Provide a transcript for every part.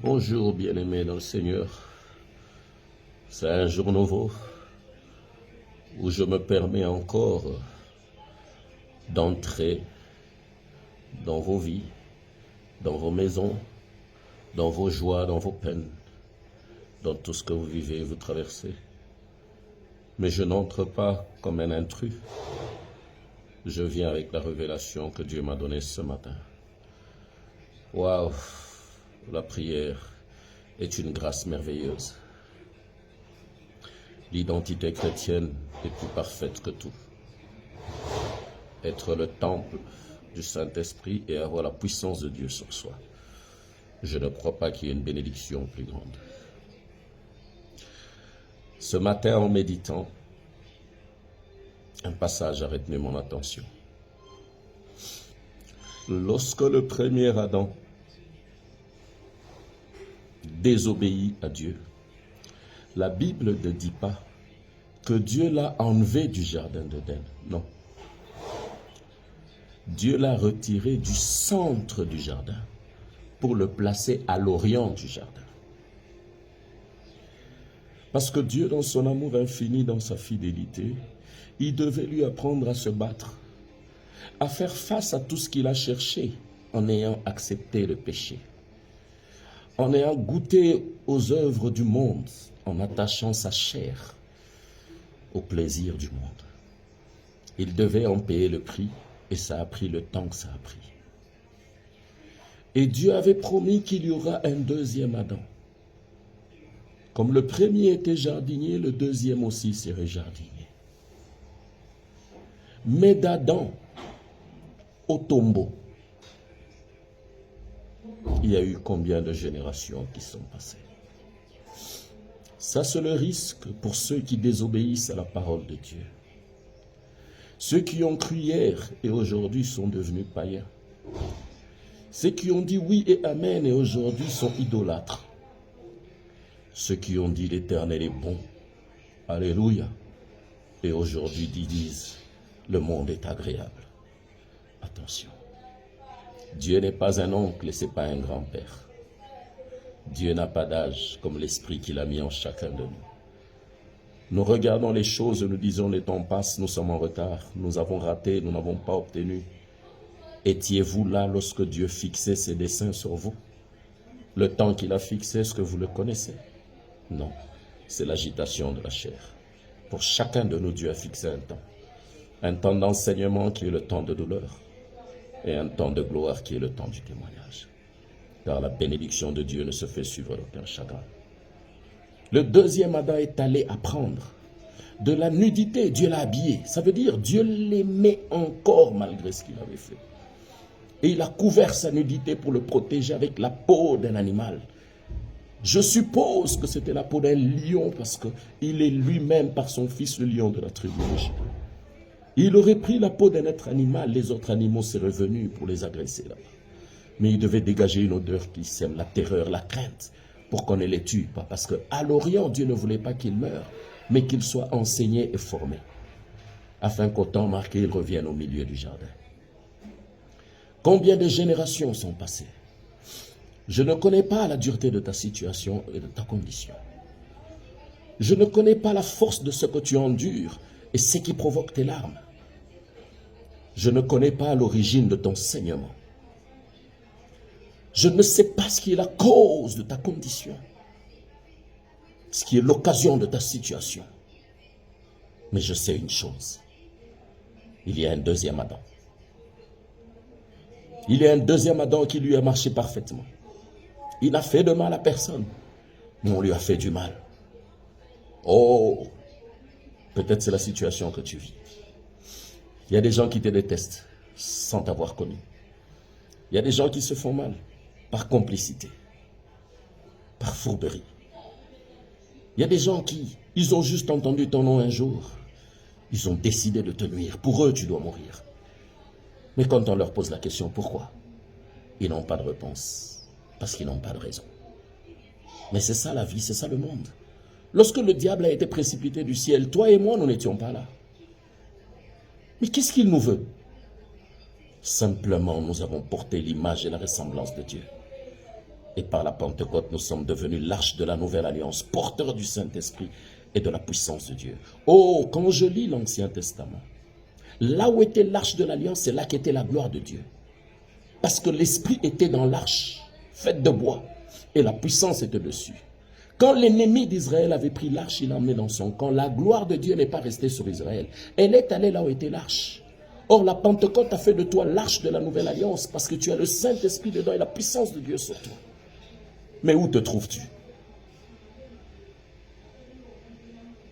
Bonjour bien-aimés dans le Seigneur. C'est un jour nouveau où je me permets encore d'entrer dans vos vies, dans vos maisons, dans vos joies, dans vos peines, dans tout ce que vous vivez et vous traversez. Mais je n'entre pas comme un intrus. Je viens avec la révélation que Dieu m'a donnée ce matin. Waouh, la prière est une grâce merveilleuse. L'identité chrétienne est plus parfaite que tout. Être le temple du Saint-Esprit et avoir la puissance de Dieu sur soi. Je ne crois pas qu'il y ait une bénédiction plus grande. Ce matin, en méditant, un passage a retenu mon attention. Lorsque le premier Adam désobéit à Dieu, la Bible ne dit pas que Dieu l'a enlevé du jardin d'Éden. Non. Dieu l'a retiré du centre du jardin pour le placer à l'orient du jardin. Parce que Dieu, dans son amour infini, dans sa fidélité, il devait lui apprendre à se battre, à faire face à tout ce qu'il a cherché en ayant accepté le péché, en ayant goûté aux œuvres du monde, en attachant sa chair au plaisir du monde. Il devait en payer le prix et ça a pris le temps que ça a pris. Et Dieu avait promis qu'il y aura un deuxième Adam. Comme le premier était jardinier, le deuxième aussi serait jardinier. Mais d'Adam au tombeau, il y a eu combien de générations qui sont passées? Ça, c'est le risque pour ceux qui désobéissent à la parole de Dieu. Ceux qui ont cru hier et aujourd'hui sont devenus païens. Ceux qui ont dit oui et amen et aujourd'hui sont idolâtres. Ceux qui ont dit l'Éternel est bon, alléluia, et aujourd'hui disent le monde est agréable. Attention, Dieu n'est pas un oncle et ce n'est pas un grand-père. Dieu n'a pas d'âge comme l'esprit qu'il a mis en chacun de nous. Nous regardons les choses et nous disons le temps passe, nous sommes en retard, nous avons raté, nous n'avons pas obtenu. Étiez-vous là lorsque Dieu fixait ses desseins sur vous? Le temps qu'il a fixé, est-ce que vous le connaissez? Non, c'est l'agitation de la chair. Pour chacun de nous, Dieu a fixé un temps d'enseignement qui est le temps de douleur et un temps de gloire qui est le temps du témoignage. Car la bénédiction de Dieu ne se fait suivre d'aucun chagrin. Le deuxième Adam est allé apprendre de la nudité. Dieu l'a habillé. Ça veut dire Dieu l'aimait encore malgré ce qu'il avait fait. Et il a couvert sa nudité pour le protéger avec la peau d'un animal. Je suppose que c'était la peau d'un lion parce qu'il est lui-même par son fils le lion de la tribu de Juda. Il aurait pris la peau d'un être animal, les autres animaux seraient venus pour les agresser là-bas. Mais il devait dégager une odeur qui sème la terreur, la crainte, pour qu'on ne les tue pas. Parce qu'à l'Orient, Dieu ne voulait pas qu'ils meurent, mais qu'ils soient enseignés et formés, afin qu'au temps marqué, ils reviennent au milieu du jardin. Combien de générations sont passées? Je ne connais pas la dureté de ta situation et de ta condition. Je ne connais pas la force de ce que tu endures et ce qui provoque tes larmes. Je ne connais pas l'origine de ton saignement. Je ne sais pas ce qui est la cause de ta condition, ce qui est l'occasion de ta situation. Mais je sais une chose, il y a un deuxième Adam. Il y a un deuxième Adam qui lui a marché parfaitement. Il n'a fait de mal à personne, mais on lui a fait du mal. Oh, peut-être c'est la situation que tu vis. Il y a des gens qui te détestent sans t'avoir connu. Il y a des gens qui se font mal par complicité, par fourberie. Il y a des gens qui, ils ont juste entendu ton nom un jour. Ils ont décidé de te nuire. Pour eux, tu dois mourir. Mais quand on leur pose la question, pourquoi? Ils n'ont pas de réponse. Parce qu'ils n'ont pas de raison. Mais c'est ça la vie, c'est ça le monde. Lorsque le diable a été précipité du ciel, toi et moi, nous n'étions pas là. Mais qu'est-ce qu'il nous veut? Simplement, nous avons porté l'image et la ressemblance de Dieu. Et par la Pentecôte, nous sommes devenus l'arche de la nouvelle alliance, porteurs du Saint-Esprit et de la puissance de Dieu. Oh, quand je lis l'Ancien Testament, là où était l'arche de l'alliance, c'est là qu'était la gloire de Dieu. Parce que l'Esprit était dans l'arche, faite de bois, et la puissance était dessus. Quand l'ennemi d'Israël avait pris l'arche, il l'a emmené dans son camp. La gloire de Dieu n'est pas restée sur Israël. Elle est allée là où était l'arche. Or, la Pentecôte a fait de toi l'arche de la nouvelle alliance parce que tu as le Saint-Esprit dedans et la puissance de Dieu sur toi. Mais où te trouves-tu?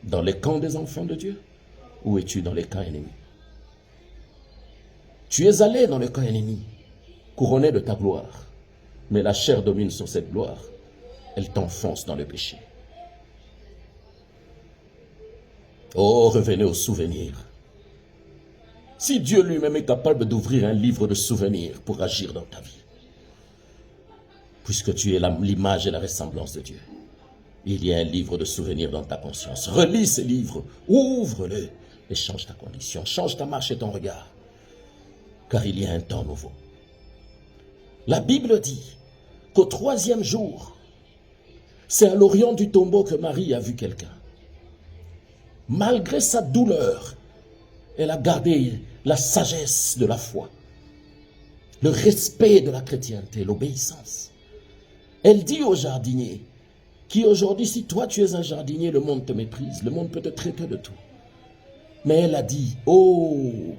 Dans les camps des enfants de Dieu? Ou es-tu dans les camps ennemis? Tu es allé dans le camp ennemi, couronné de ta gloire. Mais la chair domine sur cette gloire. Elle t'enfonce dans le péché. Oh, revenez aux souvenirs. Si Dieu lui-même est capable d'ouvrir un livre de souvenirs pour agir dans ta vie, puisque tu es l'image et la ressemblance de Dieu, il y a un livre de souvenirs dans ta conscience. Relis ce livre, ouvre-le et change ta condition, change ta marche et ton regard, car il y a un temps nouveau. La Bible dit qu'au 3e jour, c'est à l'orient du tombeau que Marie a vu quelqu'un. Malgré sa douleur, elle a gardé la sagesse de la foi, le respect de la chrétienté, l'obéissance. Elle dit au jardinier, qui aujourd'hui, si toi tu es un jardinier, le monde te méprise, le monde peut te traiter de tout. Mais elle a dit, oh,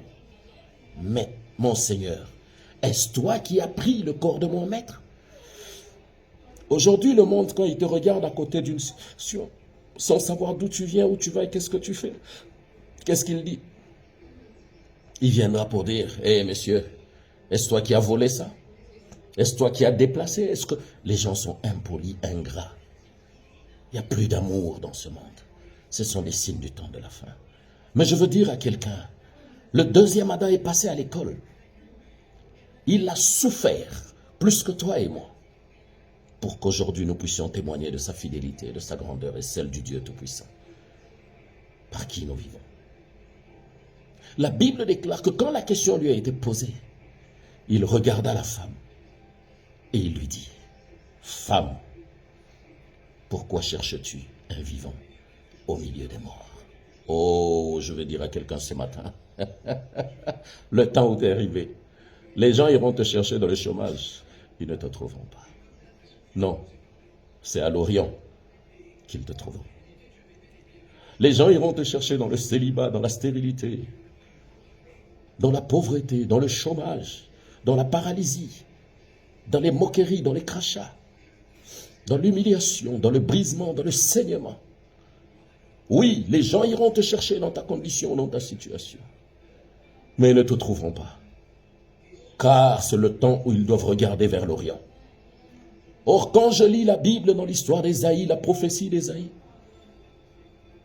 mais mon Seigneur, est-ce toi qui as pris le corps de mon maître? Aujourd'hui, le monde, quand il te regarde à côté d'une situation, sans savoir d'où tu viens, où tu vas et qu'est-ce que tu fais, qu'est-ce qu'il dit? Il viendra pour dire, hé monsieur, est-ce toi qui as volé ça? Est-ce toi qui as déplacé? Est-ce que les gens sont impolis, ingrats? Il n'y a plus d'amour dans ce monde. Ce sont des signes du temps de la fin. Mais je veux dire à quelqu'un, le 2e Adam est passé à l'école. Il a souffert plus que toi et moi pour qu'aujourd'hui nous puissions témoigner de sa fidélité, de sa grandeur et celle du Dieu Tout-Puissant par qui nous vivons. La Bible déclare que quand la question lui a été posée, il regarda la femme et il lui dit, femme, pourquoi cherches-tu un vivant au milieu des morts? Oh, je vais dire à quelqu'un ce matin, le temps où tu es arrivé, les gens iront te chercher dans le chômage, ils ne te trouveront pas. Non, c'est à l'Orient qu'ils te trouveront. Les gens iront te chercher dans le célibat, dans la stérilité, dans la pauvreté, dans le chômage, dans la paralysie, dans les moqueries, dans les crachats, dans l'humiliation, dans le brisement, dans le saignement. Oui, les gens iront te chercher dans ta condition, dans ta situation, mais ils ne te trouveront pas, car c'est le temps où ils doivent regarder vers l'Orient. Or, quand je lis la Bible dans l'histoire d'Ésaïe, la prophétie d'Ésaïe,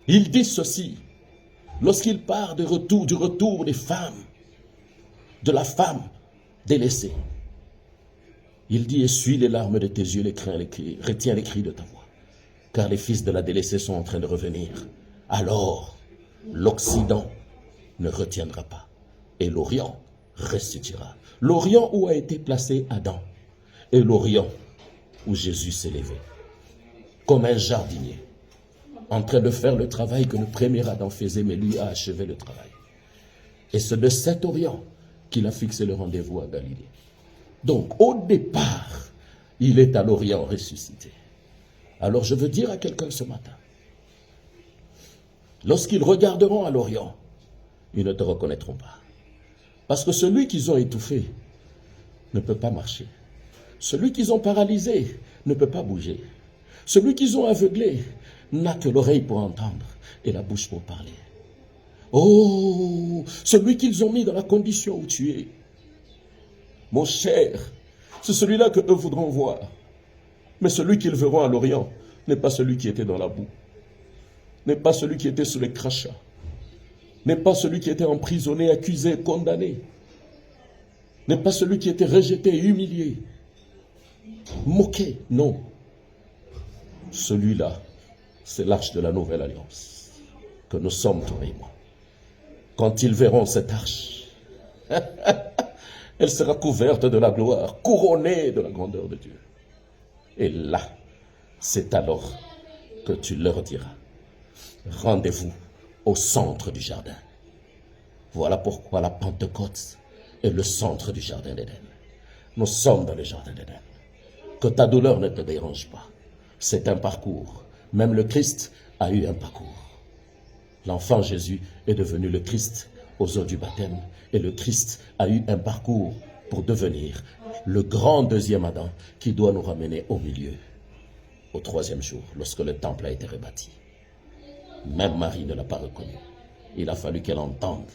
il dit ceci, lorsqu'il part du retour des femmes, de la femme délaissée. Il dit, essuie les larmes de tes yeux, retiens les cris de ta voix, car les fils de la délaissée sont en train de revenir. Alors, l'Occident ne retiendra pas, et l'Orient restituera. L'Orient où a été placé Adam, et l'Orient où Jésus s'est levé, comme un jardinier, en train de faire le travail que le premier Adam faisait, mais lui a achevé le travail. Et c'est de cet Orient qu'il a fixé le rendez-vous à Galilée. Donc, au départ, il est à l'Orient ressuscité. Alors, je veux dire à quelqu'un ce matin, lorsqu'ils regarderont à l'Orient, ils ne te reconnaîtront pas. Parce que celui qu'ils ont étouffé ne peut pas marcher. Celui qu'ils ont paralysé ne peut pas bouger. Celui qu'ils ont aveuglé n'a que l'oreille pour entendre et la bouche pour parler. Oh, celui qu'ils ont mis dans la condition où tu es, mon cher, c'est celui-là que eux voudront voir. Mais celui qu'ils verront à l'Orient n'est pas celui qui était dans la boue, n'est pas celui qui était sous les crachats, n'est pas celui qui était emprisonné, accusé, condamné, n'est pas celui qui était rejeté, humilié, moqué. Non. Celui-là, c'est l'arche de la nouvelle alliance que nous sommes, toi et moi. Quand ils verront cette arche, elle sera couverte de la gloire, couronnée de la grandeur de Dieu. Et là, c'est alors que tu leur diras, rendez-vous au centre du jardin. Voilà pourquoi la Pentecôte est le centre du jardin d'Éden. Nous sommes dans le jardin d'Éden. Que ta douleur ne te dérange pas. C'est un parcours. Même le Christ a eu un parcours. L'enfant Jésus est devenu le Christ aux eaux du baptême. Et le Christ a eu un parcours pour devenir le grand deuxième Adam qui doit nous ramener au milieu, au troisième jour, lorsque le temple a été rebâti. Même Marie ne l'a pas reconnu. Il a fallu qu'elle entende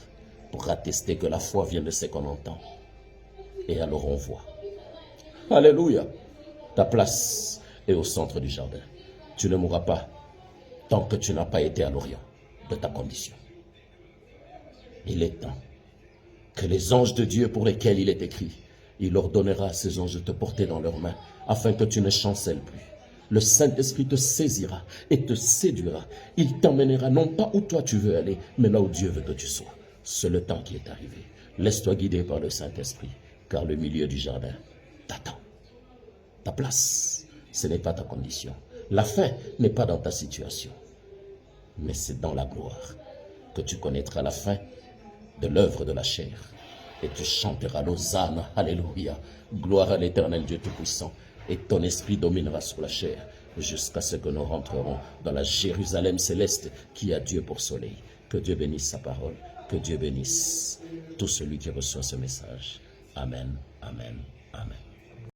pour attester que la foi vient de ce qu'on entend. Et alors on voit. Alléluia. Ta place est au centre du jardin. Tu ne mourras pas tant que tu n'as pas été à l'orient de ta condition. Il est temps que les anges de Dieu pour lesquels il est écrit, il ordonnera à ces anges de te porter dans leurs mains afin que tu ne chancelles plus. Le Saint-Esprit te saisira et te séduira. Il t'emmènera non pas où toi tu veux aller, mais là où Dieu veut que tu sois. C'est le temps qui est arrivé. Laisse-toi guider par le Saint-Esprit, car le milieu du jardin t'attend. Ta place, ce n'est pas ta condition. La fin n'est pas dans ta situation, mais c'est dans la gloire que tu connaîtras la fin de l'œuvre de la chair. Et tu chanteras l'Hosanna, alléluia, gloire à l'Éternel Dieu Tout-Puissant. Et ton esprit dominera sur la chair jusqu'à ce que nous rentrerons dans la Jérusalem céleste qui a Dieu pour soleil. Que Dieu bénisse sa parole, que Dieu bénisse tout celui qui reçoit ce message. Amen, amen, amen.